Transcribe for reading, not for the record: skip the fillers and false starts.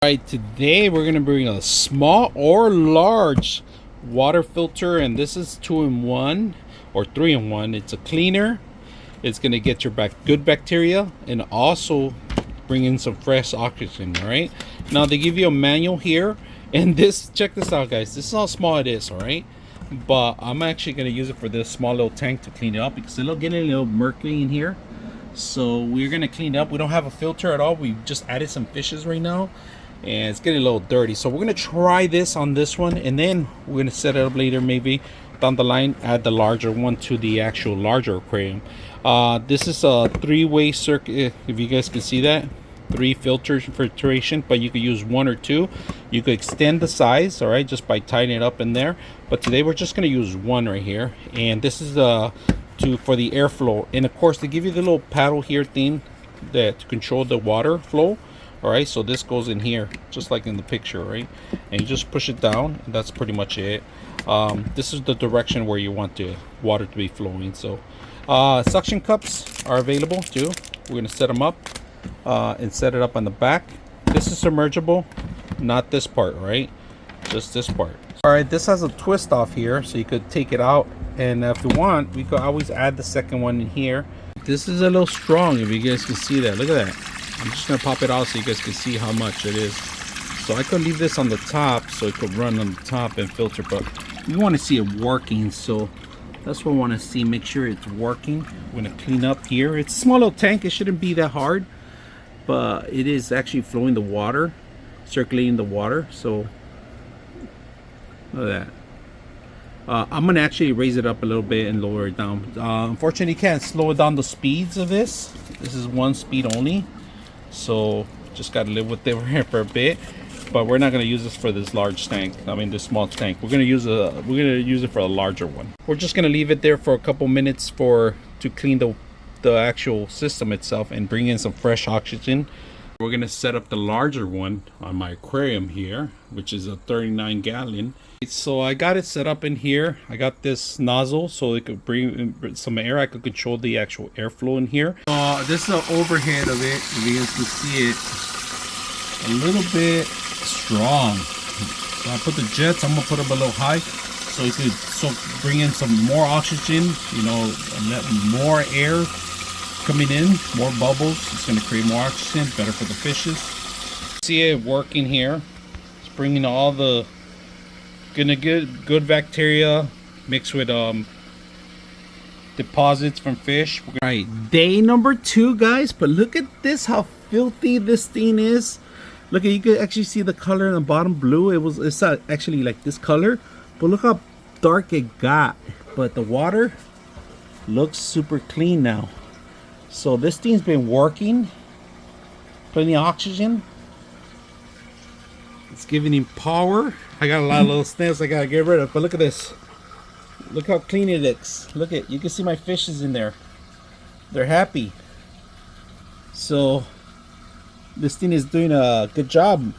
Alright, today we're going to bring a small or large water filter, and this is 2-in-1 or 3-in-1. It's a cleaner. It's going to get your good bacteria and also bring in some fresh oxygen. Alright, now they give you a manual here, and check this out, guys. This is how small it is. Alright, but I'm actually going to use it for this small little tank to clean it up because it'll get a little murky in here. So we're going to clean it up. We don't have a filter at all. We just added some fishes right now, and it's getting a little dirty. So we're gonna try this on this one, and then we're gonna set it up later, maybe down the line, add the larger one to the actual larger aquarium. This is a three-way circuit, if you guys can see that. 3 filters, filtration, but you could use 1 or 2. You could extend the size, all right, just by tightening it up in there. But today we're just gonna use 1 right here, and this is for the airflow. And of course, they give you the little paddle here thing to control the water flow. All right, so this goes in here just like in the picture, right? And you just push it down, and that's pretty much it. This is the direction where you want the water to be flowing. So suction cups are available too. We're gonna set them up and set it up on the back. This is submergible, not this part, right? Just this part. All right, this has a twist off here, so you could take it out, and if you want, we could always add the second one in here. This is a little strong, if you guys can see that. Look at that. I'm just gonna pop it out so you guys can see how much it is. So I could leave this on the top so it could run on the top and filter, but we want to see it working, so that's what I want to see. Make sure it's working. We're gonna clean up here. It's a small little tank. It shouldn't be that hard, but it is actually flowing the water, circulating the water. So look at that. I'm gonna actually raise it up a little bit and lower it down. Unfortunately, you can't slow down the speeds of this. This is 1 speed only. So just got to live with it for a bit, but we're not going to use this for this large tank. I mean, this small tank. We're going to use it for a larger one. We're just going to leave it there for a couple minutes to clean the actual system itself and bring in some fresh oxygen. We're going to set up the larger one on my aquarium here, which is a 39-gallon. So I got it set up in here. I got this nozzle so it could bring some air. I could control the actual airflow in here. This is the overhead of it. If you guys can see it, a little bit strong. So I put the jets. I'm gonna put them a little high so it could bring in some more oxygen. You know, and let more air coming in, more bubbles. It's gonna create more oxygen, better for the fishes. See it working here. It's bringing all the good bacteria mixed with deposits from fish. All right, day number 2, guys, but look at this, how filthy this thing is. Look at, you can actually see the color in the bottom, blue. It's not actually like this color, but look how dark it got. But the water looks super clean now. So this thing's been working, plenty of oxygen. It's giving him power. I got a lot of little snails I gotta get rid of, but look at this. Look how clean it looks. Look at, you can see my fishes in there. They're happy. So this thing is doing a good job.